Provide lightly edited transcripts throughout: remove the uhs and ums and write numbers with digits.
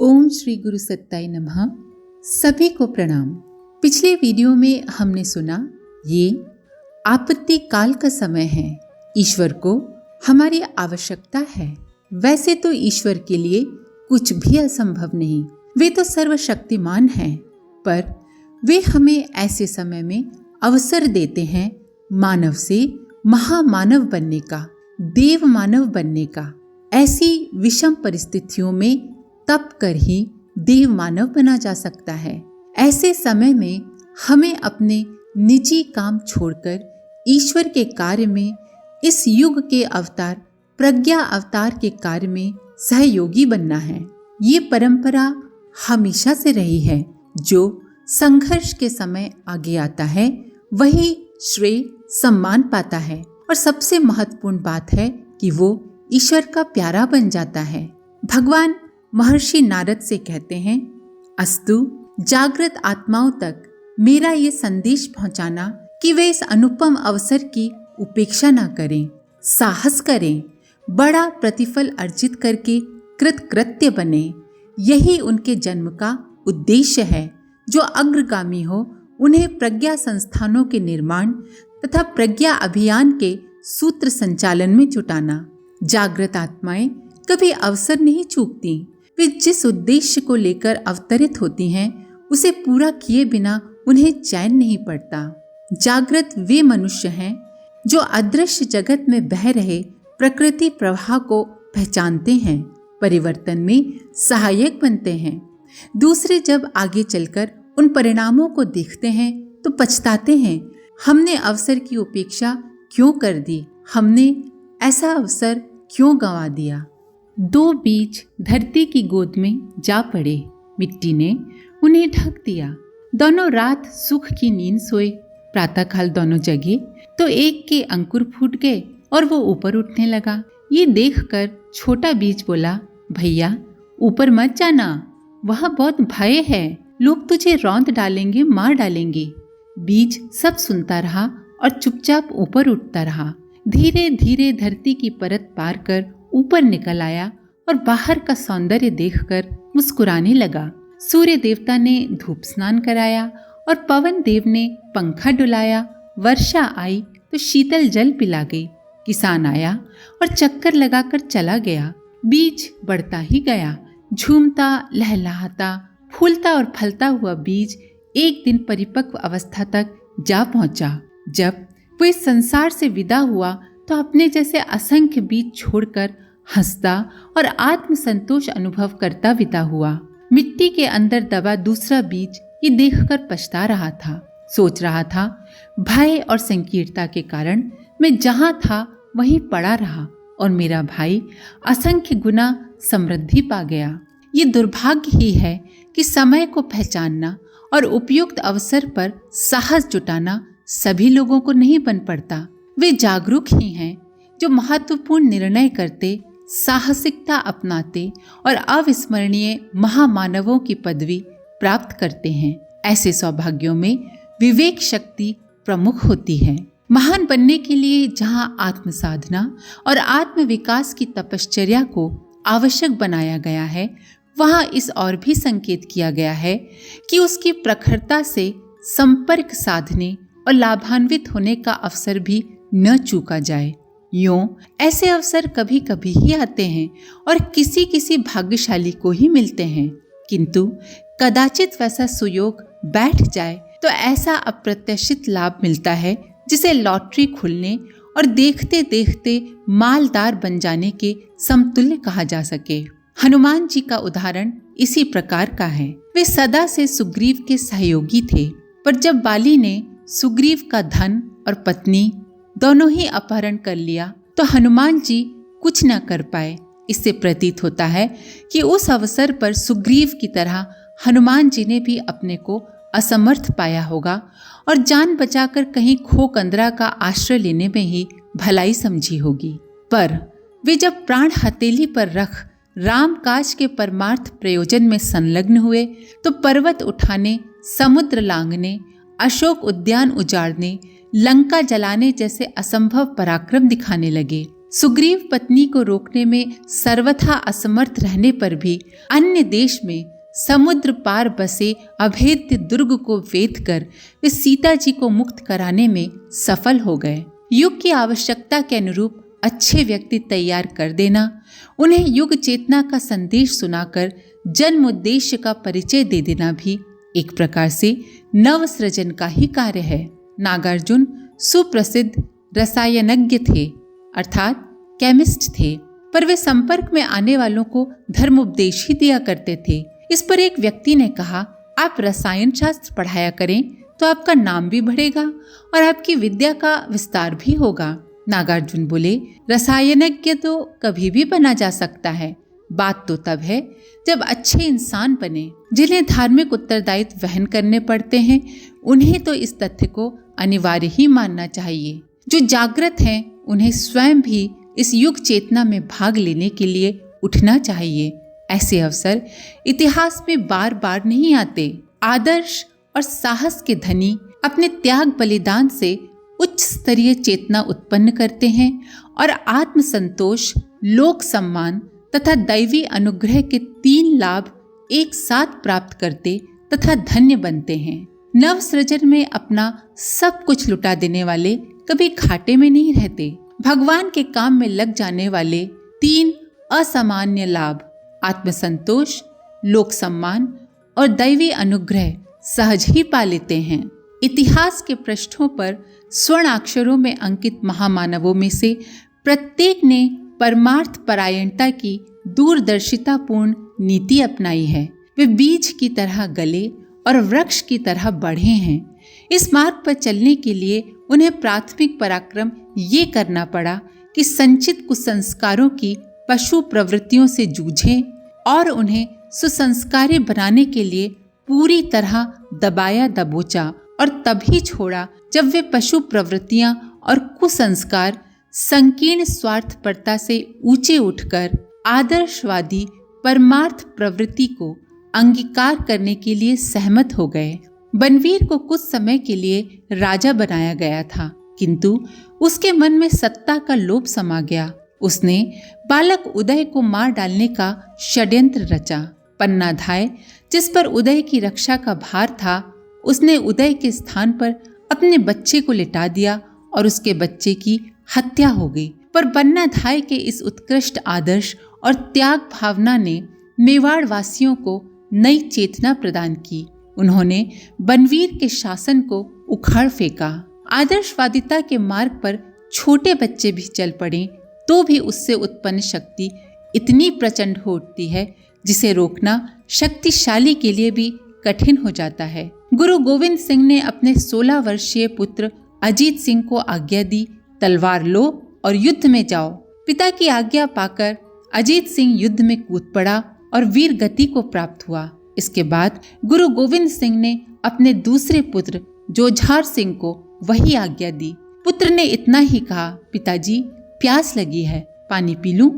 ओम श्री गुरु सत्ताई नमः। सभी को प्रणाम। पिछले वीडियो में हमने सुना ये आपत्ति काल का समय है, ईश्वर को हमारी आवश्यकता है। वैसे तो ईश्वर के लिए कुछ भी असंभव नहीं, वे तो सर्वशक्तिमान हैं, पर वे हमें ऐसे समय में अवसर देते हैं मानव से महामानव बनने का, देव मानव बनने का। ऐसी विषम परिस्थितियों में तप कर ही देव मानव बना जा सकता है। ऐसे समय में हमें अपने निजी काम छोड़कर ईश्वर के कार्य में, इस युग के अवतार प्रज्ञा अवतार के कार्य में सहयोगी बनना है। ये परंपरा हमेशा से रही है। जो संघर्ष के समय आगे आता है वही श्रेय सम्मान पाता है, और सबसे महत्वपूर्ण बात है कि वो ईश्वर का प्यारा बन जाता है। भगवान महर्षि नारद से कहते हैं, अस्तु जागृत आत्माओं तक मेरा ये संदेश पहुंचाना कि वे इस अनुपम अवसर की उपेक्षा ना करें, साहस करें, बड़ा प्रतिफल अर्जित करके कृतकृत्य बने। यही उनके जन्म का उद्देश्य है। जो अग्रगामी हो उन्हें प्रज्ञा संस्थानों के निर्माण तथा प्रज्ञा अभियान के सूत्र संचालन में जुटाना। जागृत आत्माएं कभी अवसर नहीं चूकती। वे जिस उद्देश्य को लेकर अवतरित होती हैं उसे पूरा किए बिना उन्हें चैन नहीं पड़ता। जागृत वे मनुष्य हैं जो अदृश्य जगत में बह रहे प्रकृति प्रवाह को पहचानते हैं, परिवर्तन में सहायक बनते हैं। दूसरे जब आगे चलकर उन परिणामों को देखते हैं तो पछताते हैं, हमने अवसर की उपेक्षा क्यों कर दी, हमने ऐसा अवसर क्यों गंवा दिया। दो बीज धरती की गोद में जा पड़े, मिट्टी ने उन्हें ढक दिया। दोनों रात सुख की नींद सोए, प्रातःकाल दोनों जगे तो एक के अंकुर फूट गए और वो ऊपर उठने लगा। ये देखकर छोटा बीज बोला, भैया ऊपर मत जाना, वहाँ बहुत भय है, लोग तुझे रौंद डालेंगे, मार डालेंगे। बीज सब सुनता रहा और चुपचाप ऊपर उठता रहा। धीरे धीरे धरती की परत पार कर ऊपर निकल आया और बाहर का सौंदर्य देखकर मुस्कुराने लगा। सूर्य देवता ने धूप स्नान कराया और पवन देव ने पंखा डुलाया। वर्षा आई तो शीतल जल पिला गई। किसान आया और चक्कर लगाकर चला गया। बीज बढ़ता ही गया, झूमता लहलहाता फूलता और फलता हुआ बीज एक दिन परिपक्व अवस्था तक जा पहुंचा। जब वो इस संसार से विदा हुआ तो अपने जैसे असंख्य बीज छोड़कर हंसता और आत्म संतोष अनुभव करता विदा हुआ। मिट्टी के अंदर दबा दूसरा बीज ये देखकर पछता रहा था। सोच रहा था, भय और संकीर्णता के कारण मैं जहां था वहीं पड़ा रहा और मेरा भाई असंख्य गुना समृद्धि पा गया। ये दुर्भाग्य ही है कि समय को पहचानना और उपयुक्त अवसर पर साहस जुटाना सभी लोगों को नहीं बन पड़ता। वे जागरूक ही हैं जो महत्वपूर्ण निर्णय करते, साहसिकता अपनाते और अविस्मरणीय महामानवों की पदवी प्राप्त करते हैं। ऐसे सौभाग्यों में विवेक शक्ति प्रमुख होती है। महान बनने के लिए जहां आत्म साधना और आत्म विकास की तपश्चर्या को आवश्यक बनाया गया है, वहां इस और भी संकेत किया गया है कि उसकी प्रखरता से संपर्क साधने और लाभान्वित होने का अवसर भी न चूका जाए। यूं ऐसे अवसर कभी कभी ही आते हैं और किसी किसी भाग्यशाली को ही मिलते हैं, किंतु कदाचित वैसा सुयोग बैठ जाए तो ऐसा अप्रत्याशित लाभ मिलता है जिसे लॉटरी खुलने और देखते देखते मालदार बन जाने के समतुल्य कहा जा सके। हनुमान जी का उदाहरण इसी प्रकार का है। वे सदा से सुग्रीव के सहयोगी थे, पर जब बाली ने सुग्रीव का धन और पत्नी दोनों ही अपहरण कर लिया तो हनुमान जी कुछ न कर पाए। इससे प्रतीत होता है कि उस अवसर पर सुग्रीव की तरह हनुमान जी ने भी अपने को असमर्थ पाया होगा और जान बचाकर कहीं खोकंदरा का आश्रय लेने में ही भलाई समझी होगी। पर वे जब प्राण हथेली पर रख राम काज के परमार्थ प्रयोजन में संलग्न हुए तो पर्वत उठाने, समुद्र लांघने, अशोक उद्यान उजाड़ने, लंका जलाने जैसे असंभव पराक्रम दिखाने लगे। सुग्रीव पत्नी को रोकने में सर्वथा असमर्थ रहने पर भी अन्य देश में समुद्र पार बसे अभेद्य दुर्ग को वेध कर वे सीता जी को मुक्त कराने में सफल हो गए। युग की आवश्यकता के अनुरूप अच्छे व्यक्ति तैयार कर देना, उन्हें युग चेतना का संदेश सुनाकर जन्म उद्देश्य का परिचय दे देना भी एक प्रकार से नव सृजन का ही कार्य है। नागार्जुन सुप्रसिद्ध रसायनज्ञ थे, अर्थात केमिस्ट थे, पर वे संपर्क में आने वालों को धर्म उपदेश ही दिया करते थे। इस पर एक व्यक्ति ने कहा, आप रसायन शास्त्र पढ़ाया करें तो आपका नाम भी बढ़ेगा और आपकी विद्या का विस्तार भी होगा। नागार्जुन बोले, रसायनज्ञ तो कभी भी बना जा सकता है, बात तो तब है जब अच्छे इंसान बने। जिन्हें धार्मिक उत्तरदायित्व वहन करने पड़ते हैं, उन्हें तो इस तथ्य को अनिवार्य ही मानना चाहिए। जो जागृत हैं, उन्हें स्वयं भी इस युग चेतना में भाग लेने के लिए उठना चाहिए। ऐसे अवसर इतिहास में बार बार नहीं आते। आदर्श और साहस के धनी अपने त्याग बलिदान से उच्च स्तरीय चेतना उत्पन्न करते हैं और आत्मसंतोष, लोक सम्मान तथा दैवी अनुग्रह के 3 लाभ एक साथ प्राप्त करते तथा धन्य बनते हैं। नव सृजन में अपना सब कुछ लुटा देने वाले कभी घाटे में नहीं रहते। भगवान के काम में लग जाने वाले 3 असामान्य लाभ, आत्मसंतोष, लोक सम्मान और दैवी अनुग्रह सहज ही पा लेते हैं। इतिहास के पृष्ठों पर स्वर्ण अक्षरों में अंकित महामानवों में से प्रत्येक ने परमार्थ परायणता की दूरदर्शितापूर्ण नीति अपनाई है। वे बीज की तरह गले और वृक्ष की तरह बढ़े हैं। इस मार्ग पर चलने के लिए उन्हें प्राथमिक पराक्रम ये करना पड़ा कि संचित कुसंस्कारों की पशु प्रवृत्तियों से जूझें और उन्हें सुसंस्कारी बनाने के लिए पूरी तरह दबाया दबोचा और तभी छोड़ा जब वे पशु प्रवृत्तियां और कुसंस्कार संकीर्ण स्वार्थपरता से ऊंचे उठकर आदर्शवादी परमार्थ प्रवृत्ति को अंगीकार करने के लिए सहमत हो गए। बनवीर को कुछ समय के लिए राजा बनाया गया था, किंतु उसके मन में सत्ता का लोभ समा गया। उसने बालक उदय को मार डालने का षड्यंत्र रचा। पन्नाधाय, जिस पर उदय की रक्षा का भार था, उसने उदय के स्थान पर अपने बच्चे को लिटा दिया और उसके बच्चे की हत्या हो गई। पर पन्नाधाय के इस उत्कृष्ट आदर्श और त्याग भावना ने मेवाड़ वासियों को नई चेतना प्रदान की। उन्होंने बनवीर के शासन को उखाड़ फेंका। आदर्शवादिता के मार्ग पर छोटे बच्चे भी चल पड़े तो भी उससे उत्पन्न शक्ति इतनी प्रचंड हो उठती है जिसे रोकना शक्तिशाली के लिए भी कठिन हो जाता है। गुरु गोविंद सिंह ने अपने 16 वर्षीय पुत्र अजीत सिंह को आज्ञा दी, तलवार लो और युद्ध में जाओ। पिता की आज्ञा पाकर अजीत सिंह युद्ध में कूद पड़ा और वीर गति को प्राप्त हुआ। इसके बाद गुरु गोविंद सिंह ने अपने दूसरे पुत्र जोझार सिंह को वही आज्ञा दी। पुत्र ने इतना ही कहा, पिताजी प्यास लगी है, पानी पी लूं?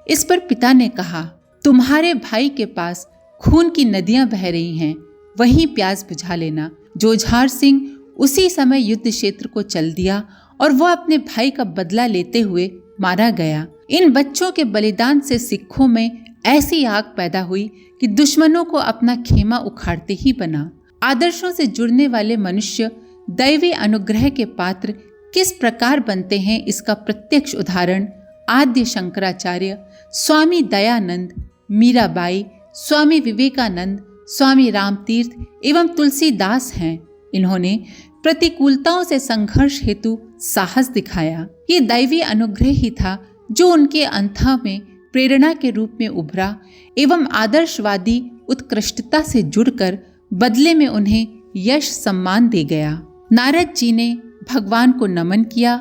इस पर पिता ने कहा, तुम्हारे भाई के पास खून की नदियां बह रही हैं, वहीं प्यास बुझा लेना। जोझार सिंह उसी समय युद्ध क्षेत्र को चल दिया और वह अपने भाई का बदला लेते हुए मारा गया। इन बच्चों के बलिदान से सिखों में ऐसी आग पैदा हुई कि दुश्मनों को अपना खेमा उखाड़ते ही बना। आदर्शों से जुड़ने वाले मनुष्य दैवी अनुग्रह के पात्र किस प्रकार बनते हैं, इसका प्रत्यक्ष उदाहरण आद्य शंकराचार्य, स्वामी दयानंद, मीराबाई, स्वामी विवेकानंद, स्वामी रामतीर्थ एवं तुलसीदास हैं। इन्होंने प्रतिकूलताओं से संघर्ष हेतु साहस दिखाया। ये दैवी अनुग्रह ही था जो उनके अंतः में प्रेरणा के रूप में उभरा एवं आदर्शवादी उत्कृष्टता से जुड़कर बदले में उन्हें यश सम्मान दे गया। नारद जी ने भगवान को नमन किया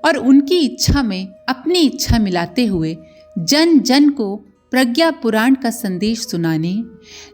और उनकी इच्छा में अपनी इच्छा मिलाते हुए जन जन को प्रज्ञा पुराण का संदेश सुनाने,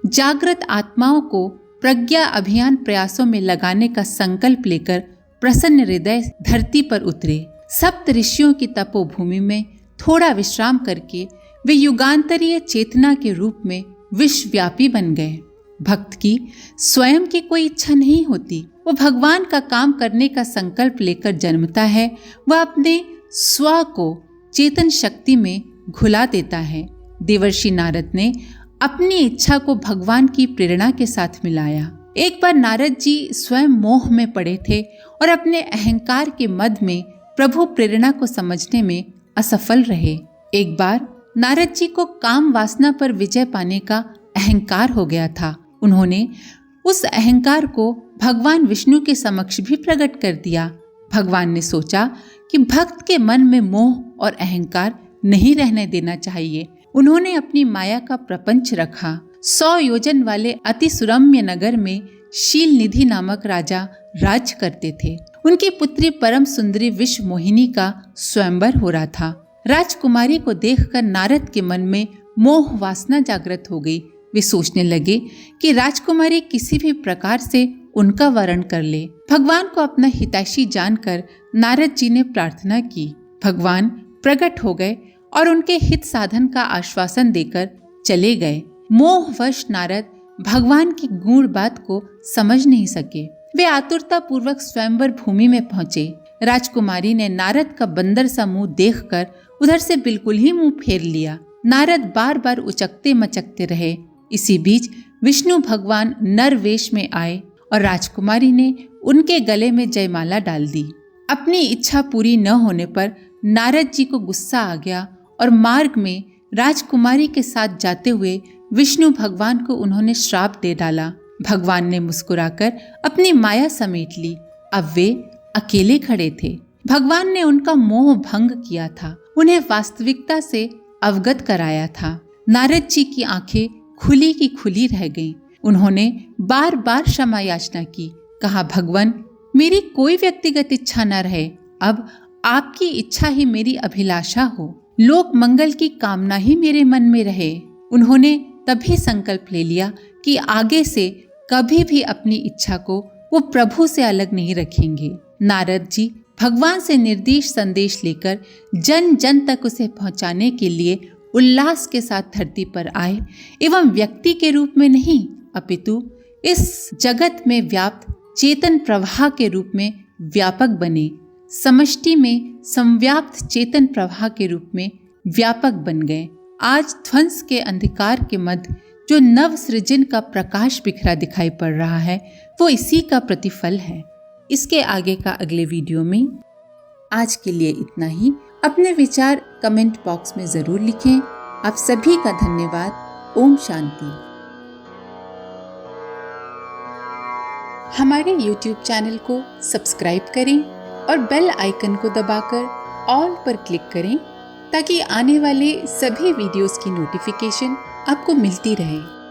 जागृत आत्माओं को प्रज्ञा अभियान प्रयासों में लगाने का संकल्प लेकर प्रसन्न हृदय धरती पर उतरे। सप्त ऋषियों की तपोभूमि में थोड़ा विश्राम करके वे युगांतरीय चेतना के रूप में विश्वव्यापी बन गए। भक्त की स्वयं की कोई इच्छा नहीं होती, वो भगवान का काम करने का संकल्प लेकर जन्मता है। वह अपने स्व को चेतन शक्ति में घुला देता है। देवर्षि नारद ने अपनी इच्छा को भगवान की प्रेरणा के साथ मिलाया। एक बार नारद जी स्वयं मोह में पड़े थे और अपने अहंकार के मद में प्रभु प्रेरणा को समझने में असफल रहे। एक बार नारद जी को काम वासना पर विजय पाने का अहंकार हो गया था। उन्होंने उस अहंकार को भगवान विष्णु के समक्ष भी प्रकट कर दिया। भगवान ने सोचा कि भक्त के मन में मोह और अहंकार नहीं रहने देना चाहिए। उन्होंने अपनी माया का प्रपंच रखा। 100 योजन वाले अति सुरम्य नगर में शील निधि नामक राजा राज करते थे। उनकी पुत्री परम सुंदरी विश्व मोहिनी का स्वयंवर हो रहा था। राजकुमारी को देखकर नारद के मन में मोह वासना जागृत हो गई। वे सोचने लगे कि राजकुमारी किसी भी प्रकार से उनका वरण कर ले। भगवान को अपना हितैषी जानकर नारद जी ने प्रार्थना की। भगवान प्रकट हो गए और उनके हित साधन का आश्वासन देकर चले गए। मोहवश नारद भगवान की गूढ़ बात को समझ नहीं सके। वे आतुरता पूर्वक स्वयंवर भूमि में पहुंचे। राजकुमारी ने नारद का बंदर सा मुंह देखकर उधर से बिल्कुल ही मुंह फेर लिया। नारद बार बार उचकते मचकते रहे। इसी बीच विष्णु भगवान नर वेश में आए और राजकुमारी ने उनके गले में जयमाला डाल दी। अपनी इच्छा पूरी न होने पर नारद जी को गुस्सा आ गया और मार्ग में राजकुमारी के साथ जाते हुए विष्णु भगवान को उन्होंने श्राप दे डाला। भगवान ने मुस्कुराकर अपनी माया समेट ली। अब वे अकेले खड़े थे। भगवान ने उनका मोह भंग किया था, उन्हें वास्तविकता से अवगत कराया था। नारद जी की आंखें खुली की खुली रह गईं। उन्होंने बार बार क्षमा याचना की। कहा, भगवान, मेरी कोई व्यक्तिगत इच्छा न रहे। अब आपकी इच्छा ही मेरी अभिलाषा हो। लोक मंगल की कामना ही मेरे मन में रहे। उन्होंने तभी संकल्प ले लिया कि आगे से कभी भी अपनी इच्छा को वो प्रभु से अलग नहीं रखेंगे। नारद जी भगवान से निर्देश संदेश लेकर जन जन तक उसे पहुंचाने के लिए उल्लास के साथ धरती पर आए एवं व्यक्ति के रूप में नहीं अपितु इस जगत में व्याप्त चेतन प्रवाह के रूप में व्यापक बने। समष्टि में संव्याप्त चेतन प्रवाह के रूप में व्यापक बन गए। आज ध्वंस के अंधकार के मध्य जो नव सृजन का प्रकाश बिखरा दिखाई पड़ रहा है, वो इसी का प्रतिफल है। इसके आगे का अगले वीडियो में। आज के लिए इतना ही। अपने विचार कमेंट बॉक्स में जरूर लिखें। आप सभी का धन्यवाद। ओम शांति। हमारे YouTube चैनल को सब्सक्राइब करें और बेल आइकन को दबाकर ऑल पर क्लिक करें ताकि आने वाले सभी वीडियोस की नोटिफिकेशन आपको मिलती रहे।